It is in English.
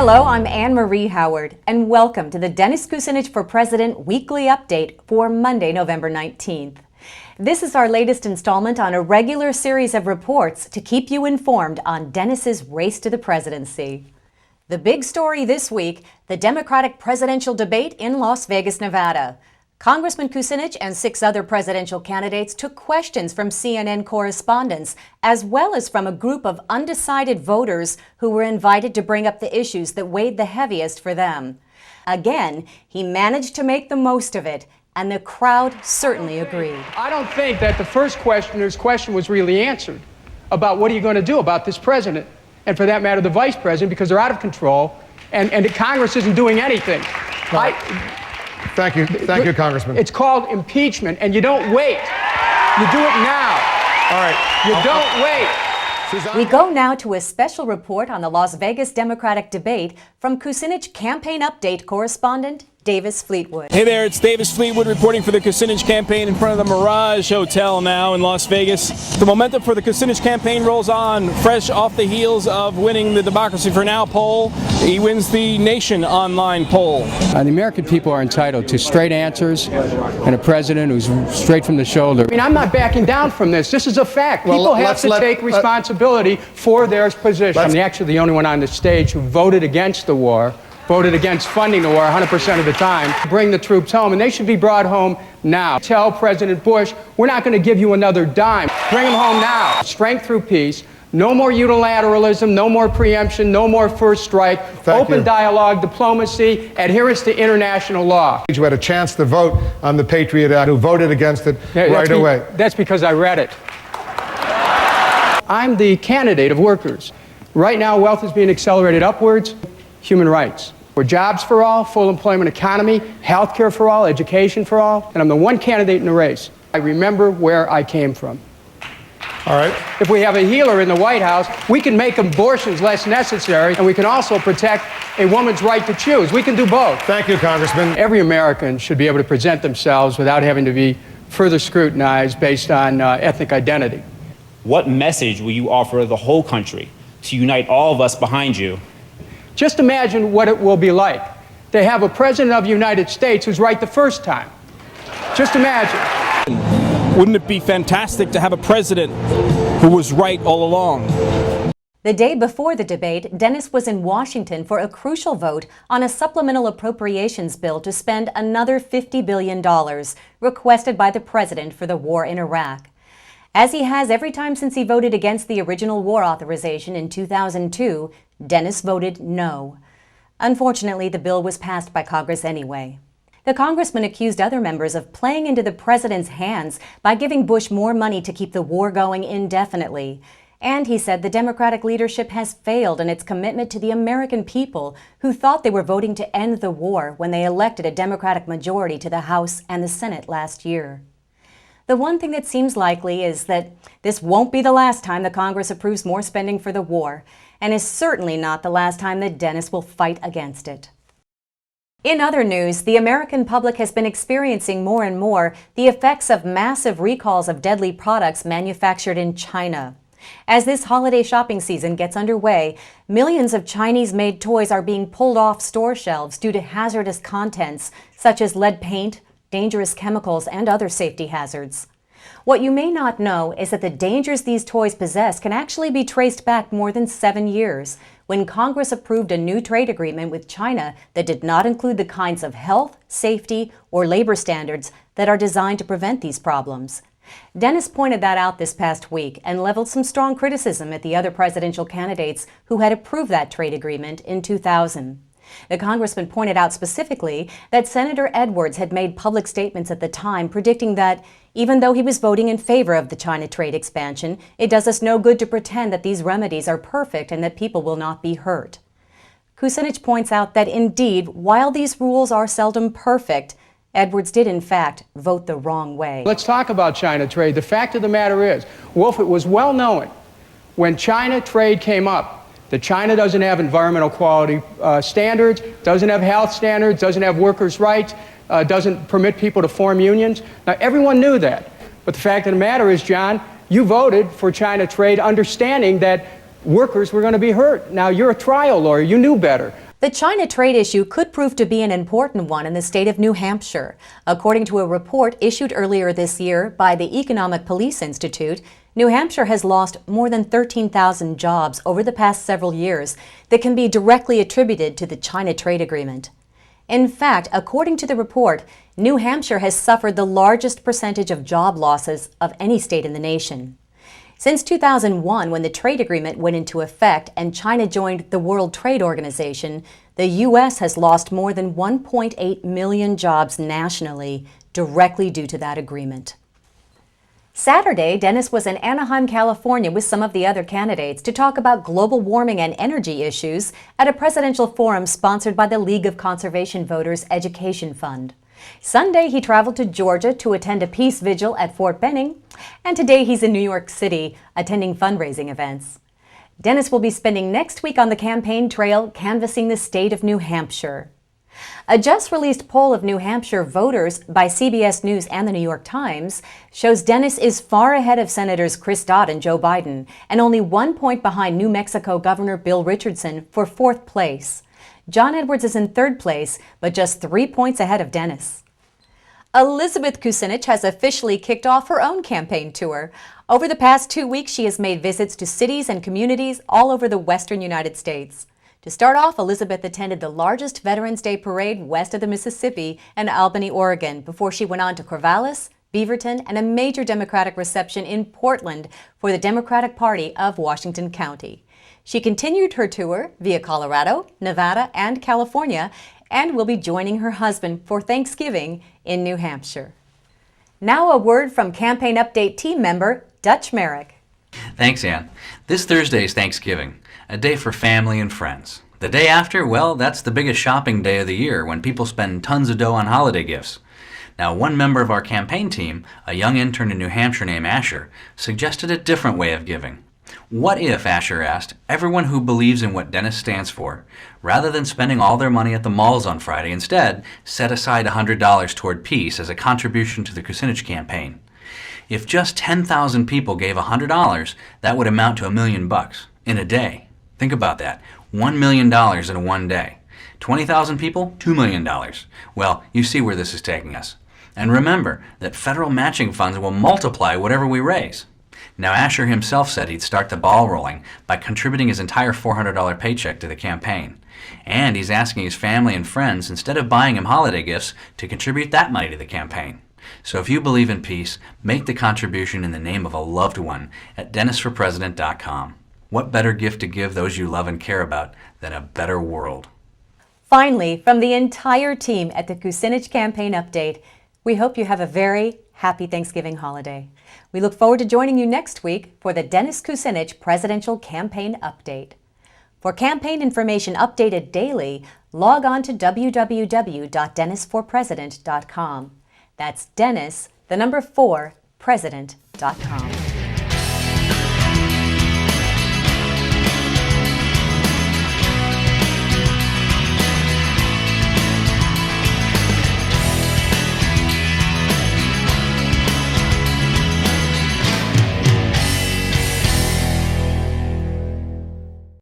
Hello, I'm Anne-Marie Howard, and welcome to the Dennis Kucinich for President Weekly Update for Monday, November 19th. This is our latest installment on a regular series of reports to keep you informed on Dennis's race to the presidency. The big story this week, the Democratic presidential debate in Las Vegas, Nevada. Congressman Kucinich and 6 other presidential candidates took questions from CNN correspondents, as well as from a group of undecided voters who were invited to bring up the issues that weighed the heaviest for them. Again, he managed to make the most of it, and the crowd certainly agreed. I don't think that the first questioner's question was really answered about what are you going to do about this president, and for that matter, the vice president, because they're out of control, and the Congress isn't doing anything. Thank you, Congressman. It's called impeachment, and you don't wait. You do it now. All right. You don't wait. We go now to a special report on the Las Vegas Democratic debate from Kucinich campaign update correspondent Davis Fleetwood. Hey there, it's Davis Fleetwood reporting for the Kucinich campaign in front of the Mirage Hotel now in Las Vegas. The momentum for the Kucinich campaign rolls on, fresh off the heels of winning the Democracy for Now poll. He wins the Nation online poll. The American people are entitled to straight answers and a president who's straight from the shoulder. I mean, I'm not backing down from this. This is a fact. People have to take responsibility for their position. I'm actually the only one on the stage who voted against the war, voted against funding the war 100% of the time, bring the troops home, and they should be brought home now. Tell President Bush, we're not going to give you another dime. Bring them home now. Strength through peace. No more unilateralism, no more preemption, no more first strike, open dialogue, diplomacy, adherence to international law. You had a chance to vote on the Patriot Act, who voted against it right away. That's because I read it. I'm the candidate of workers. Right now, wealth is being accelerated upwards. Human rights. We're jobs for all, full employment economy, health care for all, education for all, and I'm the one candidate in the race. I remember where I came from. All right. If we have a healer in the White House, we can make abortions less necessary, and we can also protect a woman's right to choose. We can do both. Thank you, Congressman. Every American should be able to present themselves without having to be further scrutinized based on ethnic identity. What message will you offer the whole country to unite all of us behind you? Just imagine what it will be like to have a president of the United States who's right the first time. Just imagine. Wouldn't it be fantastic to have a president who was right all along? The day before the debate, Dennis was in Washington for a crucial vote on a supplemental appropriations bill to spend another $50 billion requested by the president for the war in Iraq. As he has every time since he voted against the original war authorization in 2002, Dennis voted no. Unfortunately, the bill was passed by Congress anyway. The congressman accused other members of playing into the president's hands by giving Bush more money to keep the war going indefinitely. And he said the Democratic leadership has failed in its commitment to the American people who thought they were voting to end the war when they elected a Democratic majority to the House and the Senate last year. The one thing that seems likely is that this won't be the last time the Congress approves more spending for the war, and is certainly not the last time that Dennis will fight against it. In other news, the American public has been experiencing more and more the effects of massive recalls of deadly products manufactured in China. As this holiday shopping season gets underway, millions of Chinese-made toys are being pulled off store shelves due to hazardous contents such as lead paint, dangerous chemicals, and other safety hazards. What you may not know is that the dangers these toys possess can actually be traced back more than 7 years, when Congress approved a new trade agreement with China that did not include the kinds of health, safety, or labor standards that are designed to prevent these problems. Dennis pointed that out this past week and leveled some strong criticism at the other presidential candidates who had approved that trade agreement in 2000. The congressman pointed out specifically that Senator Edwards had made public statements at the time predicting that, even though he was voting in favor of the China trade expansion, it does us no good to pretend that these remedies are perfect and that people will not be hurt. Kucinich points out that indeed, while these rules are seldom perfect, Edwards did in fact vote the wrong way. Let's talk about China trade. The fact of the matter is, Wolf, it was well known when China trade came up that China doesn't have environmental quality standards, doesn't have health standards, doesn't have workers' rights, doesn't permit people to form unions. Now, everyone knew that. But the fact of the matter is, John, you voted for China trade understanding that workers were going to be hurt. Now, you're a trial lawyer. You knew better. The China trade issue could prove to be an important one in the state of New Hampshire. According to a report issued earlier this year by the Economic Police Institute, New Hampshire has lost more than 13,000 jobs over the past several years that can be directly attributed to the China trade agreement. In fact, according to the report, New Hampshire has suffered the largest percentage of job losses of any state in the nation. Since 2001, when the trade agreement went into effect and China joined the World Trade Organization, the U.S. has lost more than 1.8 million jobs nationally directly due to that agreement. Saturday, Dennis was in Anaheim, California with some of the other candidates to talk about global warming and energy issues at a presidential forum sponsored by the League of Conservation Voters Education Fund. Sunday, he traveled to Georgia to attend a peace vigil at Fort Benning, and today he's in New York City attending fundraising events. Dennis will be spending next week on the campaign trail canvassing the state of New Hampshire. A just-released poll of New Hampshire voters by CBS News and the New York Times shows Dennis is far ahead of Senators Chris Dodd and Joe Biden, and only 1 point behind New Mexico Governor Bill Richardson for 4th place. John Edwards is in 3rd place, but just 3 points ahead of Dennis. Elizabeth Kucinich has officially kicked off her own campaign tour. Over the past 2 weeks, she has made visits to cities and communities all over the western United States. To start off, Elizabeth attended the largest Veterans Day parade west of the Mississippi in Albany, Oregon, before she went on to Corvallis, Beaverton, and a major Democratic reception in Portland for the Democratic Party of Washington County. She continued her tour via Colorado, Nevada, and California, and will be joining her husband for Thanksgiving in New Hampshire. Now a word from Campaign Update team member Dutch Merrick. Thanks, Ann. This Thursday is Thanksgiving, a day for family and friends. The day after, well, that's the biggest shopping day of the year when people spend tons of dough on holiday gifts. Now, one member of our campaign team, a young intern in New Hampshire named Asher, suggested a different way of giving. What if, Asher asked, everyone who believes in what Dennis stands for, rather than spending all their money at the malls on Friday, instead set aside $100 toward peace as a contribution to the Kucinich campaign? If just 10,000 people gave $100, that would amount to $1 million in a day. Think about that. $1 million in one day. 20,000 people, $2 million. Well, you see where this is taking us. And remember that federal matching funds will multiply whatever we raise. Now, Asher himself said he'd start the ball rolling by contributing his entire $400 paycheck to the campaign. And he's asking his family and friends, instead of buying him holiday gifts, to contribute that money to the campaign. So if you believe in peace, make the contribution in the name of a loved one at DennisForPresident.com. What better gift to give those you love and care about than a better world? Finally, from the entire team at the Kucinich Campaign Update, we hope you have a very happy Thanksgiving holiday. We look forward to joining you next week for the Dennis Kucinich Presidential Campaign Update. For campaign information updated daily, log on to www.DennisForPresident.com. That's Dennis, the number 4, President.com.